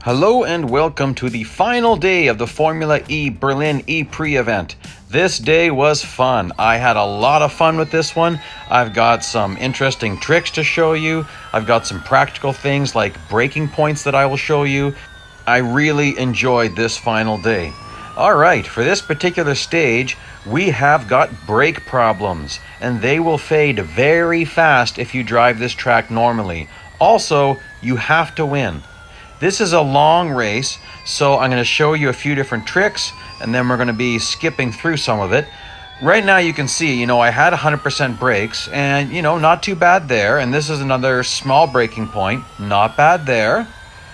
Hello and welcome to the final day of the Formula E Berlin e-Prix event. This day was fun. I had a lot of fun with this one. I've got some interesting tricks to show you. I've got some practical things like braking points that I will show you. I really enjoyed this final day. Alright, for this particular stage, we have got brake problems, and they will fade very fast if you drive this track normally. Also, you have to win. This is a long race, so I'm going to show you a few different tricks, and then we're going to be skipping through some of it. Right now you can see, I had 100% brakes, and, not too bad there. And this is another small braking point, not bad there.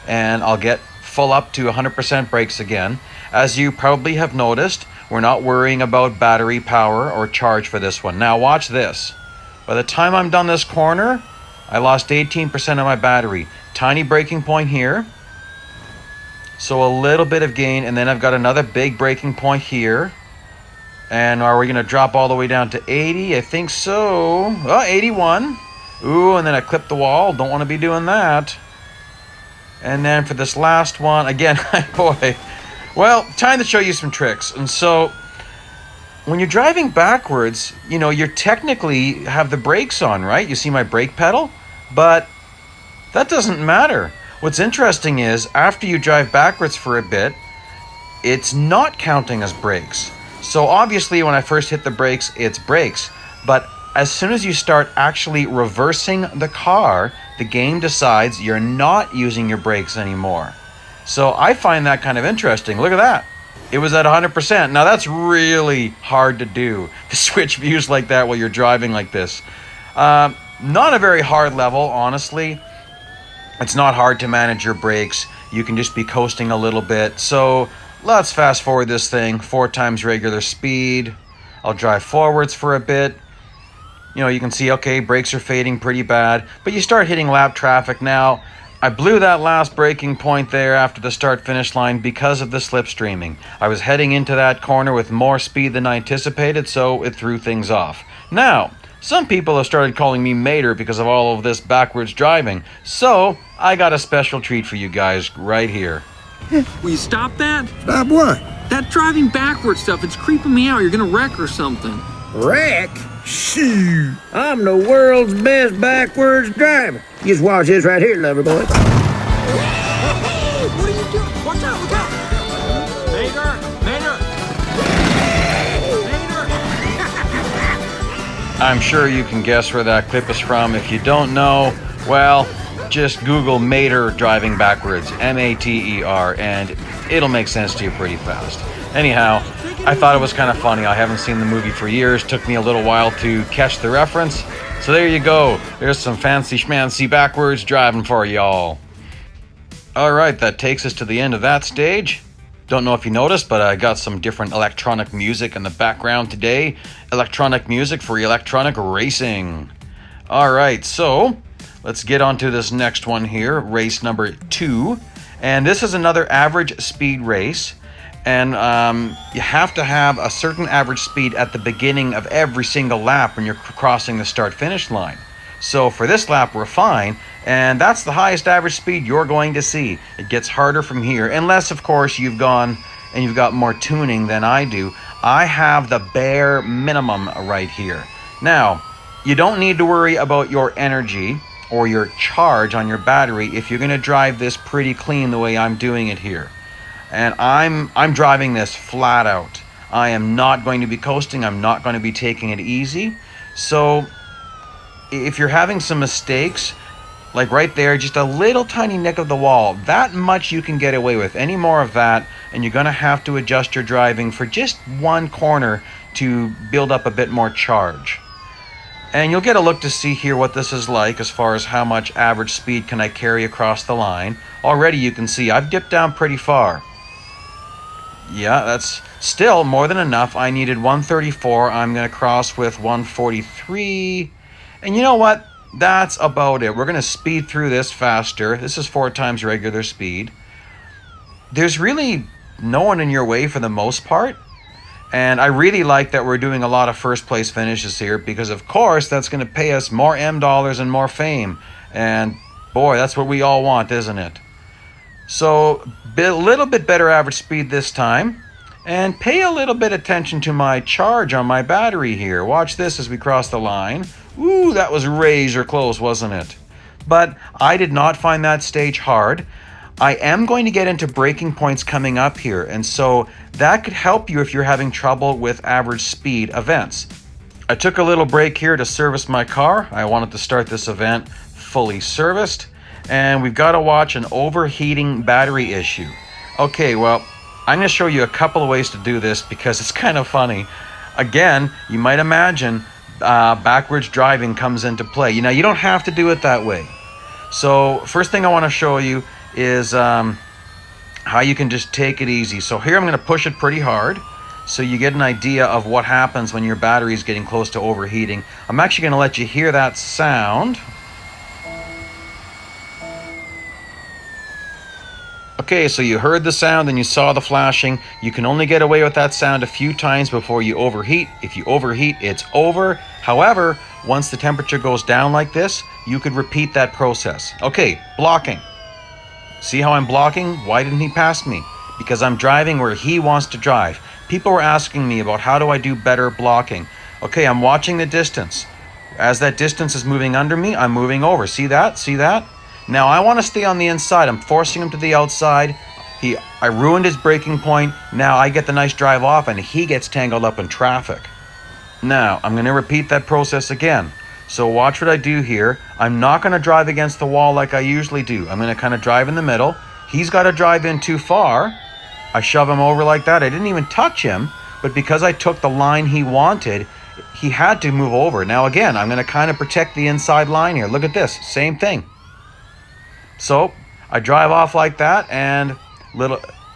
And I'll get full up to 100% brakes again. As you probably have noticed, we're not worrying about battery power or charge for this one. Now watch this. By the time I'm done this corner, I lost 18% of my battery. Tiny braking point here. So a little bit of gain, and then I've got another big braking point here. And are we going to drop all the way down to 80? I think so. Oh, 81. Ooh, and then I clipped the wall. Don't want to be doing that. And then for this last one, again, boy. Well, time to show you some tricks. And so when you're driving backwards, you technically have the brakes on, right? You see my brake pedal? But that doesn't matter. What's interesting is, after you drive backwards for a bit, it's not counting as brakes. So obviously when I first hit the brakes, it's brakes. But as soon as you start actually reversing the car, the game decides you're not using your brakes anymore. So I find that kind of interesting. Look at that. It was at 100%. Now that's really hard to do, to switch views like that while you're driving like this. Not a very hard level, honestly. It's not hard to manage your brakes. You can just be coasting a little bit. So let's fast forward this thing 4 times regular speed. I'll drive forwards for a bit. You can see, okay, brakes are fading pretty bad, but you start hitting lap traffic now. I blew that last braking point there after the start-finish line because of the slipstreaming. I was heading into that corner with more speed than I anticipated, so it threw things off. Now, some people have started calling me Mater because of all of this backwards driving, so I got a special treat for you guys right here. Will you stop that? Stop what? That driving backwards stuff, it's creeping me out. You're gonna wreck or something. Wreck? Shoot. I'm the world's best backwards driver. Just watch this right here, lover boy. Hey, what are you doing? Watch out, look out! Mater! I'm sure you can guess where that clip is from. If you don't know, well, just Google Mater driving backwards, M-A-T-E-R, and it'll make sense to you pretty fast. Anyhow, I thought it was kind of funny. I haven't seen the movie for years. Took me a little while to catch the reference. So there you go. There's some fancy schmancy backwards driving for y'all. Alright, that takes us to the end of that stage. Don't know if you noticed, but I got some different electronic music in the background today. Electronic music for electronic racing. Alright, so let's get on to this next one here, race number 2. And this is another average speed race. And you have to have a certain average speed at the beginning of every single lap when you're crossing the start-finish line. So for this lap, we're fine. And that's the highest average speed you're going to see. It gets harder from here, unless, of course, you've gone and you've got more tuning than I do. I have the bare minimum right here. Now, you don't need to worry about your energy or your charge on your battery if you're going to drive this pretty clean the way I'm doing it here. And I'm driving this flat out. I am not going to be coasting. I'm not going to be taking it easy. So if you're having some mistakes, like right there, just a little tiny nick of the wall, that much you can get away with. Any more of that, and you're going to have to adjust your driving for just one corner to build up a bit more charge. And you'll get a look to see here what this is like as far as how much average speed can I carry across the line. Already you can see I've dipped down pretty far. Yeah, that's still more than enough. I needed 134. I'm going to cross with 143. And you know what? That's about it. We're going to speed through this faster. This is 4 times regular speed. There's really no one in your way for the most part. And I really like that we're doing a lot of first place finishes here because, of course, that's going to pay us more M dollars and more fame. And boy, that's what we all want, isn't it? So a little bit better average speed this time. And pay a little bit attention to my charge on my battery here. Watch this as we cross the line. Ooh, that was razor close, wasn't it? But I did not find that stage hard. I am going to get into breaking points coming up here, and so that could help you if you're having trouble with average speed events. I took a little break here to service my car. I wanted to start this event fully serviced, and we've got to watch an overheating battery issue. Okay, well, I'm going to show you a couple of ways to do this because it's kind of funny. Again, you might imagine backwards driving comes into play. You know, you don't have to do it that way. So first thing I want to show you is how you can just take it easy. So here I'm going to push it pretty hard so you get an idea of what happens when your battery is getting close to overheating. I'm actually going to let you hear that sound. Okay, so you heard the sound and you saw the flashing. You can only get away with that sound a few times before you overheat. If you overheat, it's over. However, once the temperature goes down like this, you could repeat that process. Okay, blocking. See how I'm blocking? Why didn't he pass me? Because I'm driving where he wants to drive. People were asking me about how do I do better blocking. Okay, I'm watching the distance. As that distance is moving under me, I'm moving over. See that? See that? Now I want to stay on the inside. I'm forcing him to the outside. I ruined his braking point. Now I get the nice drive off and he gets tangled up in traffic. Now I'm going to repeat that process again. So watch what I do here. I'm not going to drive against the wall like I usually do. I'm going to kind of drive in the middle. He's got to drive in too far. I shove him over like that. I didn't even touch him, but because I took the line he wanted, he had to move over. Now again, I'm going to kind of protect the inside line here. Look at this, same thing. So I drive off like that, and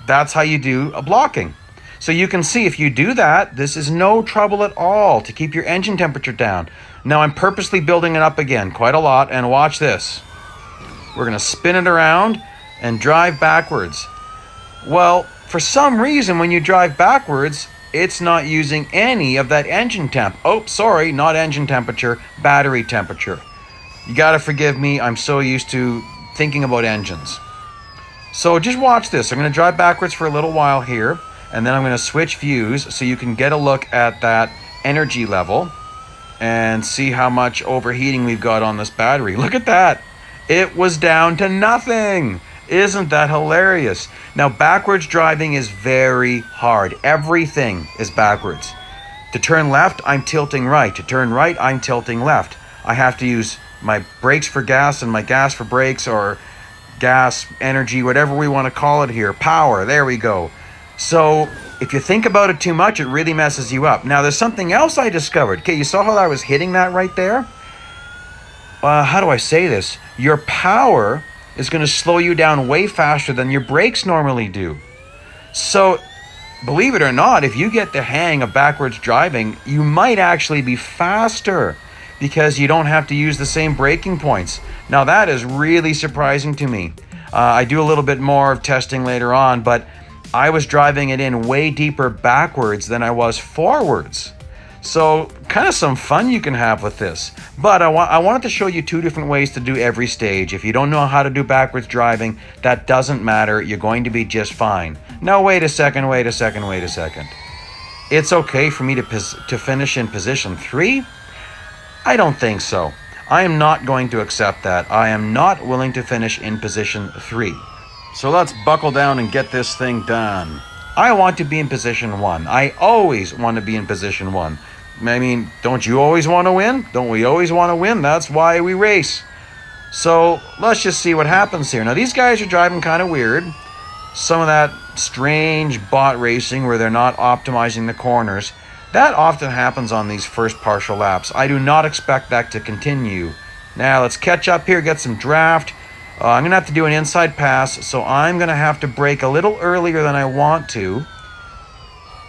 that's how you do a blocking. So you can see if you do that, this is no trouble at all to keep your engine temperature down. Now I'm purposely building it up again quite a lot, and watch this. We're going to spin it around and drive backwards. Well, for some reason when you drive backwards, it's not using any of that engine temp. Oh, sorry, not engine temperature, battery temperature. You got to forgive me, I'm so used to thinking about engines. So just watch this. I'm going to drive backwards for a little while here, and then I'm going to switch views so you can get a look at that energy level and see how much overheating we've got on this battery. Look at that. It was down to nothing. Isn't that hilarious? Now, backwards driving is very hard. Everything is backwards. To turn left, I'm tilting right. To turn right, I'm tilting left. I have to use my brakes for gas and my gas for brakes, or gas, energy, whatever we want to call it here. Power, there we go. So if you think about it too much, it really messes you up. Now, there's something else I discovered. Okay, you saw how I was hitting that right there? How do I say this? Your power is going to slow you down way faster than your brakes normally do. So, believe it or not, if you get the hang of backwards driving, you might actually be faster because you don't have to use the same braking points. Now, that is really surprising to me. I do a little bit more of testing later on, but I was driving it in way deeper backwards than I was forwards. So kind of some fun you can have with this. But I wanted to show you two different ways to do every stage. If you don't know how to do backwards driving, that doesn't matter. You're going to be just fine. Now wait a second. It's okay for me to finish in position 3? I don't think so. I am not going to accept that. I am not willing to finish in position 3. So let's buckle down and get this thing done. I want to be in position 1. I always want to be in position 1. I mean, don't you always want to win? Don't we always want to win? That's why we race. So let's just see what happens here. Now, these guys are driving kind of weird. Some of that strange bot racing where they're not optimizing the corners. That often happens on these first partial laps. I do not expect that to continue. Now, let's catch up here, get some draft. I'm going to have to do an inside pass, so I'm going to have to brake a little earlier than I want to.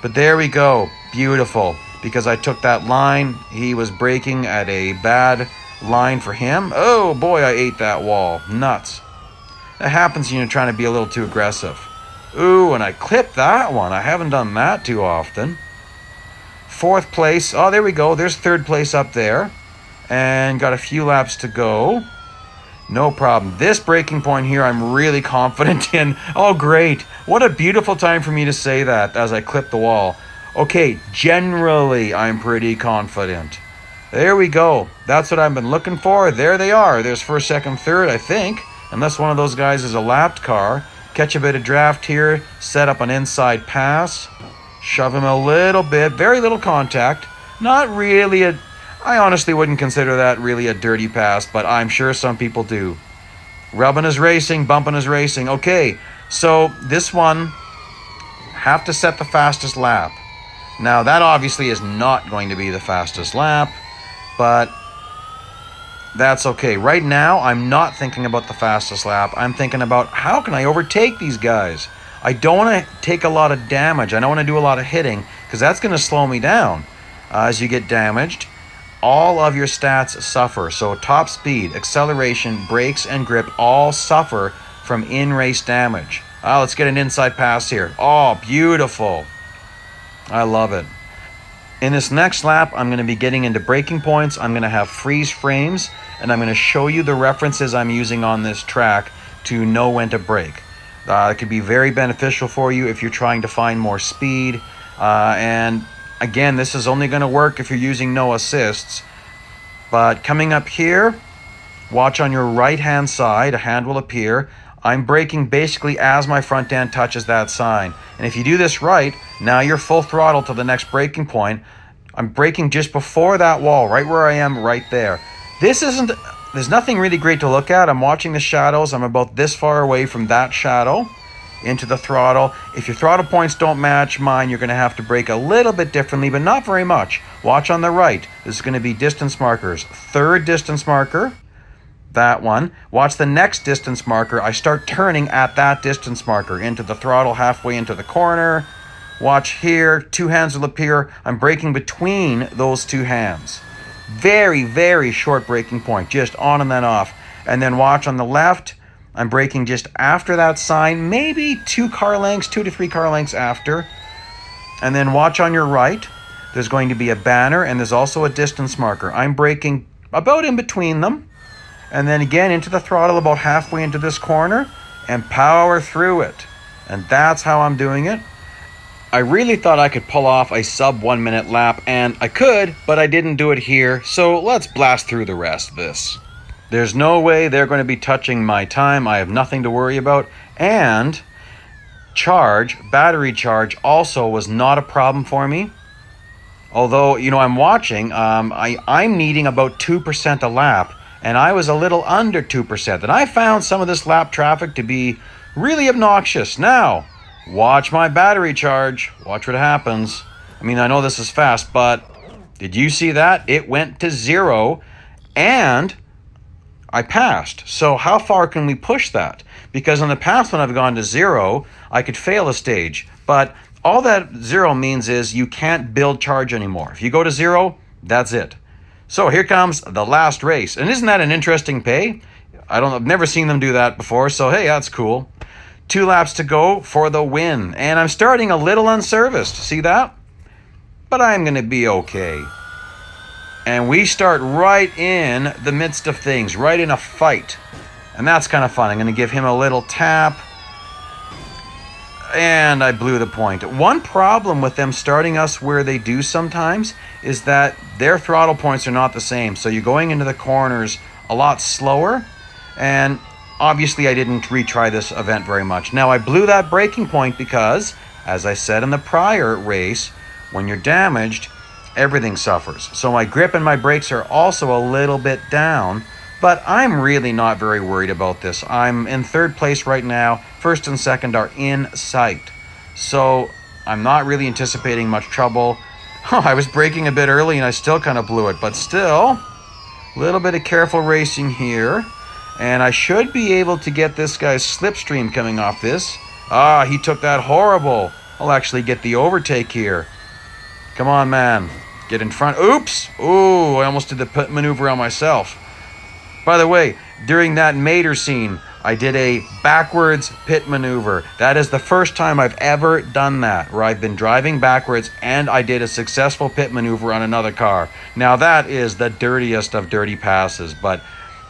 But there we go. Beautiful. Because I took that line, he was braking at a bad line for him. Oh boy, I ate that wall. Nuts. That happens when you're trying to be a little too aggressive. Ooh, and I clipped that one. I haven't done that too often. 4th place. Oh, there we go. There's 3rd place up there. And got a few laps to go. No problem. This braking point here, I'm really confident in. Oh, great. What a beautiful time for me to say that as I clip the wall. Okay, generally, I'm pretty confident. There we go. That's what I've been looking for. There they are. There's first, second, third, I think. Unless one of those guys is a lapped car. Catch a bit of draft here. Set up an inside pass. Shove him a little bit. Very little contact. Not really a... I honestly wouldn't consider that really a dirty pass, but I'm sure some people do. Rubbing is racing, bumping is racing. Okay, so this one, have to set the fastest lap. Now, that obviously is not going to be the fastest lap, but that's okay. Right now, I'm not thinking about the fastest lap. I'm thinking about how can I overtake these guys? I don't want to take a lot of damage. I don't want to do a lot of hitting because that's going to slow me down as you get damaged. All of your stats suffer. So top speed, acceleration, brakes, and grip all suffer from in-race damage. Let's get an inside pass here. Oh, beautiful. I love it. In this next lap, I'm going to be getting into braking points. I'm going to have freeze frames, and I'm going to show you the references I'm using on this track to know when to brake. It could be very beneficial for you if you're trying to find more speed. And again, this is only going to work if you're using no assists. But coming up here, watch on your right-hand side, a hand will appear. I'm braking basically as my front end touches that sign. And if you do this right, now you're full throttle to the next braking point. I'm braking just before that wall, right where I am, right there. There's nothing really great to look at. I'm watching the shadows. I'm about this far away from that shadow into the throttle. If your throttle points don't match mine, you're going to have to brake a little bit differently, but not very much. Watch on the right. This is going to be distance markers. Third distance marker, that one. Watch the next distance marker. I start turning at that distance marker into the throttle halfway into the corner. Watch here. Two hands will appear. I'm braking between those two hands. Very, very short braking point, just on and then off. And then watch on the left. I'm braking just after that sign, maybe 2 to 3 car lengths after. And then watch on your right. There's going to be a banner and there's also a distance marker. I'm braking about in between them. And then again into the throttle about halfway into this corner and power through it. And that's how I'm doing it. I really thought I could pull off a sub 1 minute lap, and I could, but I didn't do it here. So let's blast through the rest of this. There's no way they're going to be touching my time. I have nothing to worry about. And battery charge also was not a problem for me. Although, I'm watching, I'm needing about 2% a lap, and I was a little under 2%. And I found some of this lap traffic to be really obnoxious. Now, watch my battery charge. Watch what happens. I know this is fast, but did you see that? It went to 0, and I passed. So how far can we push that? Because in the past when I've gone to 0, I could fail a stage. But all that 0 means is you can't build charge anymore. If you go to 0, that's it. So here comes the last race. And isn't that an interesting pay? I've never seen them do that before, so hey, that's cool. 2 laps to go for the win. And I'm starting a little unserviced. See that? But I'm going to be okay. And we start right in the midst of things, right in a fight. And that's kind of fun. I'm going to give him a little tap. And I blew the point. One problem with them starting us where they do sometimes is that their throttle points are not the same. So you're going into the corners a lot slower. And obviously I didn't retry this event very much. Now I blew that braking point because, as I said in the prior race, when you're damaged, everything suffers. So my grip and my brakes are also a little bit down, but I'm really not very worried about this. I'm in 3rd place right now. 1st and 2nd are in sight. So I'm not really anticipating much trouble. I was braking a bit early and I still kind of blew it, but still, a little bit of careful racing here. And I should be able to get this guy's slipstream coming off this. He took that horrible. I'll actually get the overtake here. Come on, man. Get in front. Oops. Ooh, I almost did the pit maneuver on myself. By the way, during that Mater scene, I did a backwards pit maneuver. That is the first time I've ever done that, where I've been driving backwards and I did a successful pit maneuver on another car. Now that is the dirtiest of dirty passes, but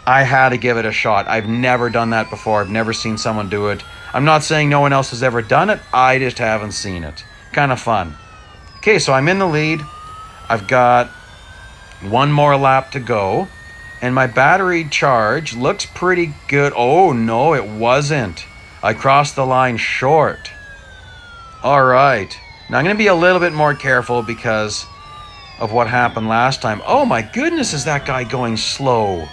I had to give it a shot. I've never done that before. I've never seen someone do it. I'm not saying no one else has ever done it. I just haven't seen it. Kind of fun. Okay, so I'm in the lead. I've got one more lap to go. And my battery charge looks pretty good. Oh, no, it wasn't. I crossed the line short. All right. Now I'm going to be a little bit more careful because of what happened last time. Oh my goodness, is that guy going slow?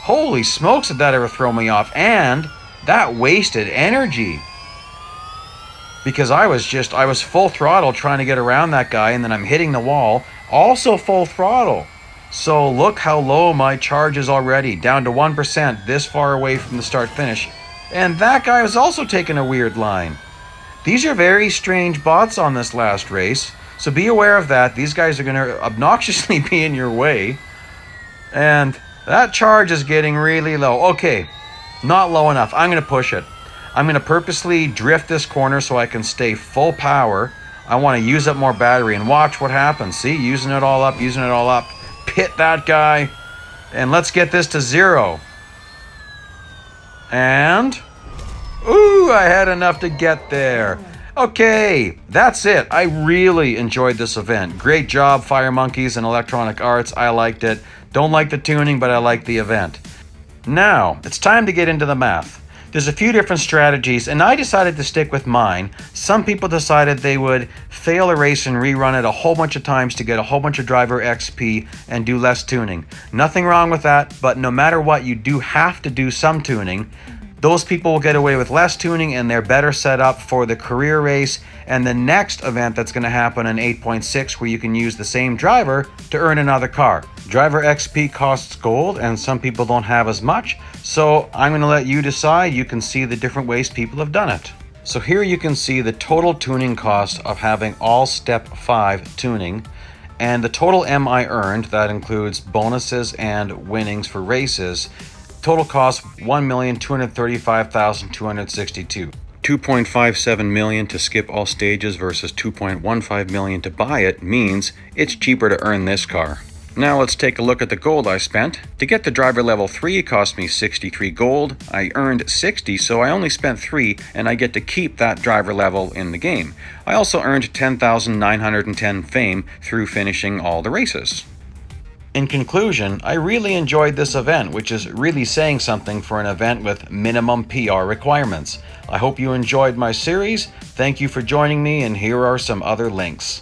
Holy smokes, did that ever throw me off? And that wasted energy. Because I was full throttle trying to get around that guy, and then I'm hitting the wall, also full throttle. So look how low my charge is already, down to 1% this far away from the start finish. And that guy was also taking a weird line. These are very strange bots on this last race, so be aware of that. These guys are going to obnoxiously be in your way. And that charge is getting really low. Okay, not low enough. I'm going to push it. I'm going to purposely drift this corner so I can stay full power. I want to use up more battery and watch what happens. See, using it all up, Pit that guy. And let's get this to 0. And ooh, I had enough to get there. Okay, that's it. I really enjoyed this event. Great job, Fire Monkeys and Electronic Arts. I liked it. Don't like the tuning, but I like the event. Now, it's time to get into the math. There's a few different strategies, and I decided to stick with mine. Some people decided they would fail a race and rerun it a whole bunch of times to get a whole bunch of driver XP and do less tuning. Nothing wrong with that, but no matter what, you do have to do some tuning. Those people will get away with less tuning, and they're better set up for the career race and the next event that's going to happen in 8.6, where you can use the same driver to earn another car. Driver XP costs gold, and some people don't have as much, so I'm going to let you decide. You can see the different ways people have done it. So here you can see the total tuning cost of having all step 5 tuning, and the total MI earned, that includes bonuses and winnings for races. Total cost $1,235,262. $2.57 million to skip all stages versus $2.15 million to buy it means it's cheaper to earn this car. Now let's take a look at the gold I spent. To get to driver level 3, it cost me 63 gold. I earned 60, so I only spent 3, and I get to keep that driver level in the game. I also earned 10,910 fame through finishing all the races. In conclusion, I really enjoyed this event, which is really saying something for an event with minimum PR requirements. I hope you enjoyed my series. Thank you for joining me, and here are some other links.